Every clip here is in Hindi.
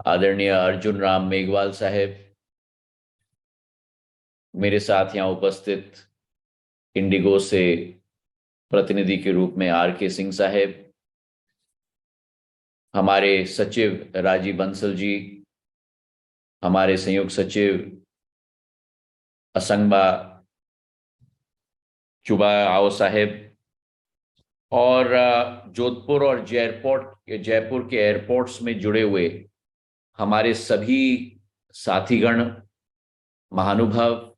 आदरणीय अर्जुन राम मेघवाल साहेब, मेरे साथ यहाँ उपस्थित इंडिगो से प्रतिनिधि के रूप में आर के सिंह साहेब, हमारे सचिव राजीव बंसल जी, हमारे संयुक्त सचिव असंगबा चुबा आओ साहेब, और जोधपुर और जयपुर के एयरपोर्ट्स में जुड़े हुए हमारे सभी साथीगण, महानुभाव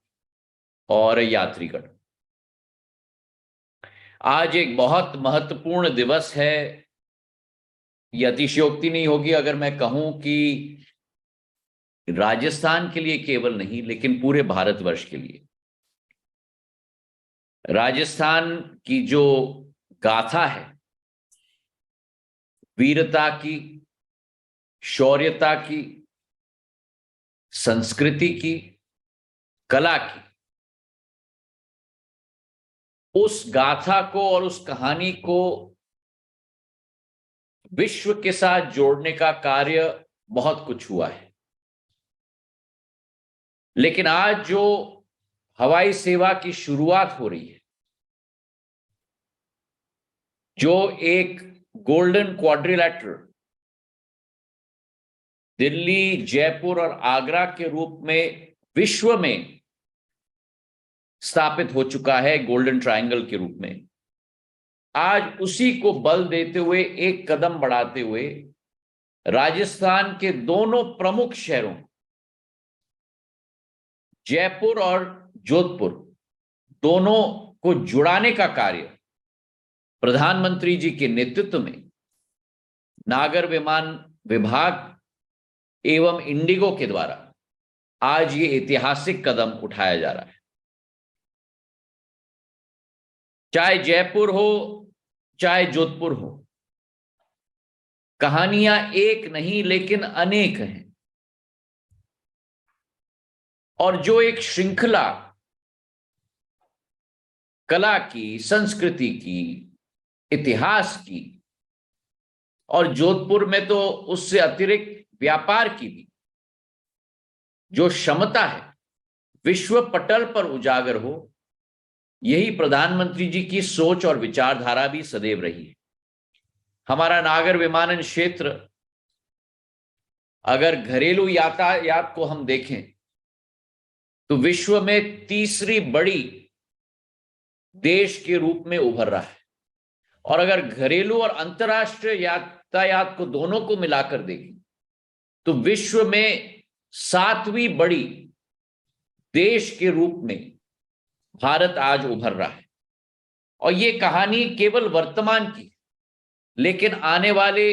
और यात्रीगण। आज एक बहुत महत्वपूर्ण दिवस है। यह अतिशयोक्ति नहीं होगी अगर मैं कहूं कि राजस्थान के लिए केवल नहीं, लेकिन पूरे भारतवर्ष के लिए राजस्थान की जो गाथा है, वीरता की, शौर्यता की, संस्कृति की, कला की, उस गाथा को और उस कहानी को विश्व के साथ जोड़ने का कार्य बहुत कुछ हुआ है। लेकिन आज जो हवाई सेवा की शुरुआत हो रही है, जो एक गोल्डन क्वाड्रिलैटरल दिल्ली, जयपुर और आगरा के रूप में विश्व में स्थापित हो चुका है, गोल्डन ट्रायंगल के रूप में, आज उसी को बल देते हुए, एक कदम बढ़ाते हुए राजस्थान के दोनों प्रमुख शहरों जयपुर और जोधपुर दोनों को जुड़ाने का कार्य प्रधानमंत्री जी के नेतृत्व में नागर विमान विभाग एवं इंडिगो के द्वारा आज ये ऐतिहासिक कदम उठाया जा रहा है। चाहे जयपुर हो, चाहे जोधपुर हो, कहानियां एक नहीं लेकिन अनेक हैं। और जो एक श्रृंखला कला की, संस्कृति की, इतिहास की, और जोधपुर में तो उससे अतिरिक्त व्यापार की भी जो क्षमता है, विश्व पटल पर उजागर हो, यही प्रधानमंत्री जी की सोच और विचारधारा भी सदैव रही है। हमारा नागर विमानन क्षेत्र, अगर घरेलू यातायात को हम देखें तो विश्व में तीसरी बड़ी देश के रूप में उभर रहा है। और अगर घरेलू और अंतर्राष्ट्रीय यातायात को दोनों को मिलाकर देखें तो विश्व में सातवीं बड़ी देश के रूप में भारत आज उभर रहा है। और ये कहानी केवल वर्तमान की, लेकिन आने वाले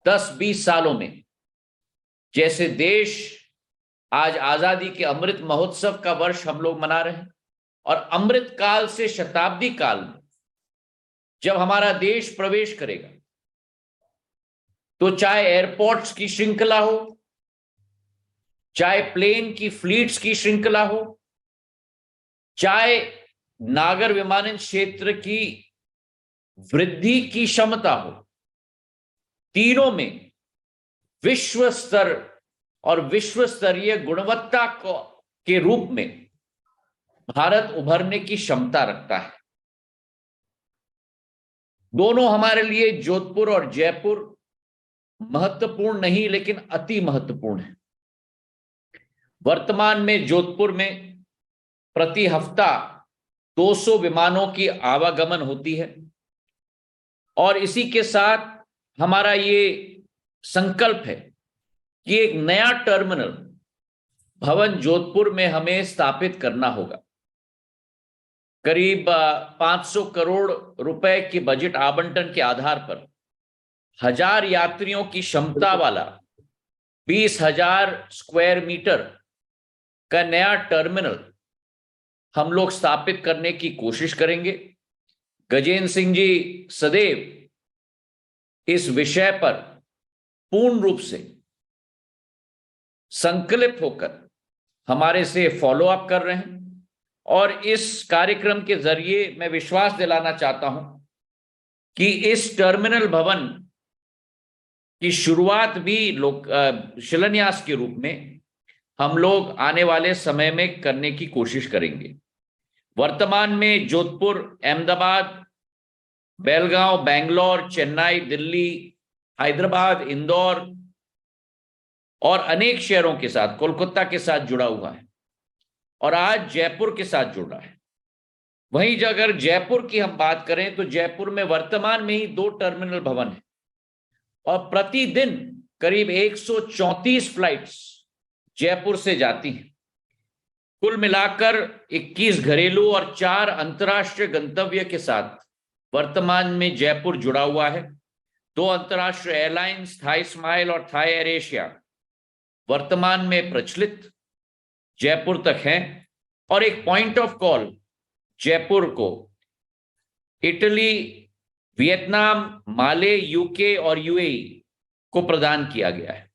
10-20 सालों में, जैसे देश आज आजादी के अमृत महोत्सव का वर्ष हम लोग मना रहे हैं, और अमृत काल से शताब्दी काल में जब हमारा देश प्रवेश करेगा, तो चाहे एयरपोर्ट्स की श्रृंखला हो, चाहे प्लेन की फ्लीट्स की श्रृंखला हो, चाहे नागर विमानन क्षेत्र की वृद्धि की क्षमता हो, तीनों में विश्व स्तर और विश्व स्तरीय गुणवत्ता के रूप में भारत उभरने की क्षमता रखता है। दोनों हमारे लिए, जोधपुर और जयपुर, महत्वपूर्ण नहीं लेकिन अति महत्वपूर्ण है। वर्तमान में जोधपुर में प्रति हफ्ता 200 विमानों की आवागमन होती है, और इसी के साथ हमारा ये संकल्प है कि एक नया टर्मिनल भवन जोधपुर में हमें स्थापित करना होगा। करीब 500 करोड़ रुपए के बजट आवंटन के आधार पर 1000 यात्रियों की क्षमता वाला 20,000 स्क्वायर मीटर का नया टर्मिनल हम लोग स्थापित करने की कोशिश करेंगे। गजेंद्र सिंह जी सदैव इस विषय पर पूर्ण रूप से संकल्पित होकर हमारे से फॉलो अप कर रहे हैं, और इस कार्यक्रम के जरिए मैं विश्वास दिलाना चाहता हूं कि इस टर्मिनल भवन की शुरुआत भी शिलान्यास के रूप में हम लोग आने वाले समय में करने की कोशिश करेंगे। वर्तमान में जोधपुर, अहमदाबाद, बेलगांव, बेंगलोर, चेन्नई, दिल्ली, हैदराबाद, इंदौर और अनेक शहरों के साथ, कोलकाता के साथ जुड़ा हुआ है और आज जयपुर के साथ जुड़ रहा है। वहीं अगर जयपुर की हम बात करें तो जयपुर में वर्तमान में ही 2 टर्मिनल भवन है और प्रतिदिन करीब 134 फ्लाइट्स जयपुर से जाती हैं। कुल मिलाकर 21 घरेलू और 4 अंतर्राष्ट्रीय गंतव्य के साथ वर्तमान में जयपुर जुड़ा हुआ है। 2 अंतर्राष्ट्रीय एयरलाइंस, थाई स्माइल और थाई एयर एशिया, वर्तमान में प्रचलित जयपुर तक हैं और एक पॉइंट ऑफ कॉल जयपुर को इटली, वियतनाम, माले, यूके और यूएई को प्रदान किया गया है।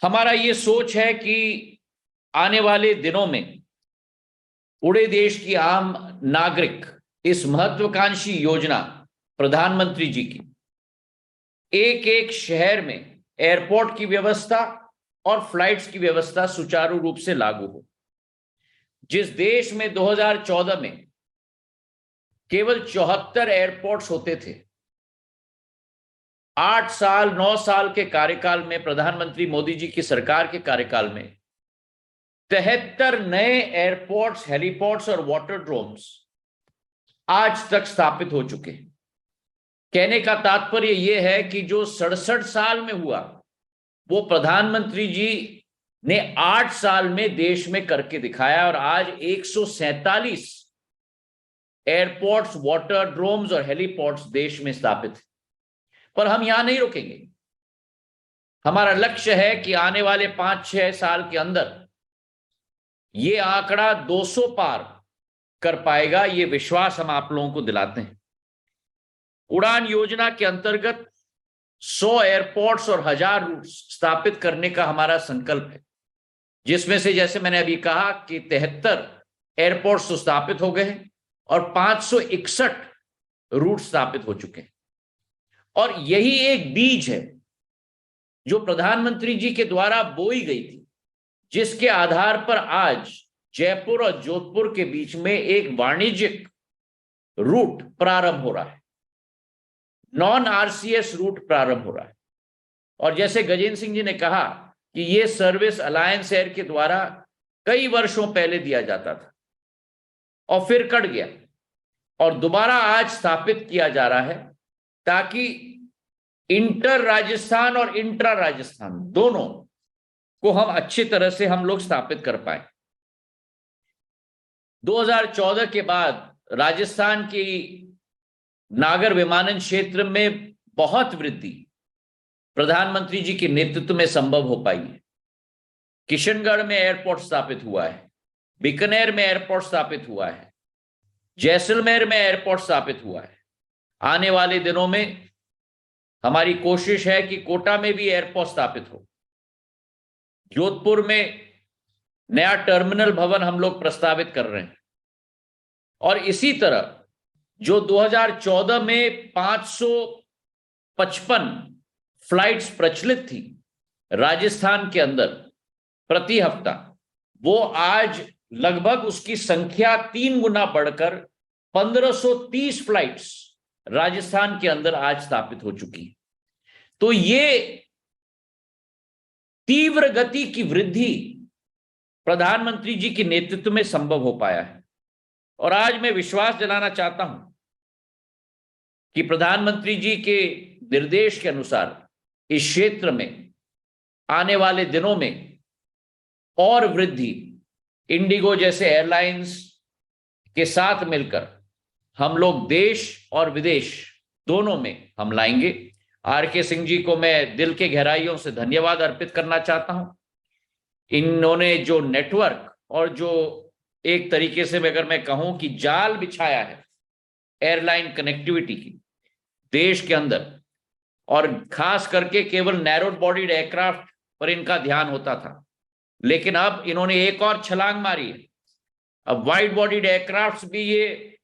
हमारा ये सोच है कि आने वाले दिनों में पूरे देश की आम नागरिक इस महत्वाकांक्षी योजना प्रधानमंत्री जी की एक एक शहर में एयरपोर्ट की व्यवस्था और फ्लाइट्स की व्यवस्था सुचारू रूप से लागू हो। जिस देश में 2014 में केवल 74 एयरपोर्ट्स होते थे, 8 साल 9 साल के कार्यकाल में, प्रधानमंत्री मोदी जी की सरकार के कार्यकाल में 73 नए एयरपोर्ट्स, हेलीपोर्ट्स और वाटर ड्रोम्स आज तक स्थापित हो चुके हैं। कहने का तात्पर्य यह है कि जो 67 साल में हुआ वो प्रधानमंत्री जी ने 8 साल में देश में करके दिखाया और आज 147 एयरपोर्ट्स, वाटर ड्रोम्स और हेलीपोर्ट्स देश में स्थापित है। पर हम यहां नहीं रुकेंगे। हमारा लक्ष्य है कि आने वाले 5-6 साल के अंदर ये आंकड़ा 200 पार कर पाएगा। ये विश्वास हम आप लोगों को दिलाते हैं। उड़ान योजना के अंतर्गत 100 एयरपोर्ट्स और 1000 रूट स्थापित करने का हमारा संकल्प है, जिसमें से जैसे मैंने अभी कहा कि 73 एयरपोर्ट्स तो स्थापित हो गए हैं और 561 रूट स्थापित हो चुके हैं। और यही एक बीज है जो प्रधानमंत्री जी के द्वारा बोई गई थी, जिसके आधार पर आज जयपुर और जोधपुर के बीच में एक वाणिज्यिक रूट प्रारंभ हो रहा है, नॉन आरसीएस रूट प्रारंभ हो रहा है। और जैसे गजेंद्र सिंह जी ने कहा कि यह सर्विस अलायंस एयर के द्वारा कई वर्षों पहले दिया जाता था और फिर कट गया और दोबारा आज स्थापित किया जा रहा है, ताकि इंटर राजस्थान और इंट्रा राजस्थान दोनों को हम अच्छी तरह से हम लोग स्थापित कर पाए। 2014 के बाद राजस्थान की नागर विमानन क्षेत्र में बहुत वृद्धि प्रधानमंत्री जी के नेतृत्व में संभव हो पाई है। किशनगढ़ में एयरपोर्ट स्थापित हुआ है, बीकानेर में एयरपोर्ट स्थापित हुआ है, जैसलमेर में एयरपोर्ट स्थापित हुआ है। आने वाले दिनों में हमारी कोशिश है कि कोटा में भी एयरपोर्ट स्थापित हो। जोधपुर में नया टर्मिनल भवन हम लोग प्रस्तावित कर रहे हैं और इसी तरह जो 2014 में 555 फ्लाइट्स प्रचलित थी राजस्थान के अंदर प्रति हफ्ता, वो आज लगभग उसकी संख्या 3 गुना बढ़कर 1530 फ्लाइट्स राजस्थान के अंदर आज स्थापित हो चुकी है। तो ये तीव्र गति की वृद्धि प्रधानमंत्री जी के नेतृत्व में संभव हो पाया है। और आज मैं विश्वास दिलाना चाहता हूं कि प्रधानमंत्री जी के निर्देश के अनुसार इस क्षेत्र में आने वाले दिनों में और वृद्धि इंडिगो जैसे एयरलाइंस के साथ मिलकर हम लोग देश और विदेश दोनों में हम लाएंगे। आर.के. सिंह जी को मैं दिल के गहराइयों से धन्यवाद अर्पित करना चाहता हूं। इन्होंने जो नेटवर्क और जो एक तरीके से अगर मैं कहूं कि जाल बिछाया है एयरलाइन कनेक्टिविटी की देश के अंदर, और खास करके केवल नैरो बॉडीड एयरक्राफ्ट पर इनका ध्यान होता था, लेकिन अब इन्होंने एक और छलांग मारी है। अब वाइड बॉडीड एयरक्राफ्ट्स भी ये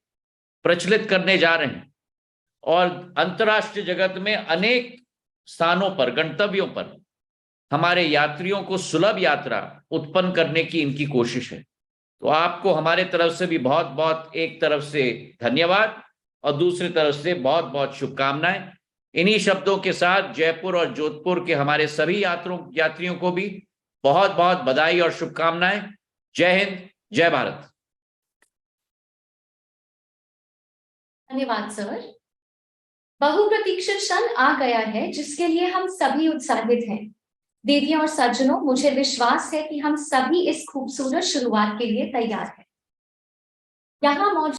प्रचलित करने जा रहे हैं और अंतर्राष्ट्रीय जगत में अनेक स्थानों पर, गंतव्यों पर हमारे यात्रियों को सुलभ यात्रा उत्पन्न करने की इनकी कोशिश है। तो आपको हमारे तरफ से भी बहुत बहुत एक तरफ से धन्यवाद और दूसरी तरफ से बहुत बहुत शुभकामनाएं। इन्हीं शब्दों के साथ जयपुर और जोधपुर के हमारे सभी यात्रियों को भी बहुत बहुत बधाई और शुभकामनाएं। जय हिंद, जय भारत। धन्यवाद सर। बहुप्रतीक्षित क्षण आ गया है जिसके लिए हम सभी उत्साहित हैं। दीदियों और सज्जनों, मुझे विश्वास है कि हम सभी इस खूबसूरत शुरुआत के लिए तैयार हैं। यहाँ मौजूद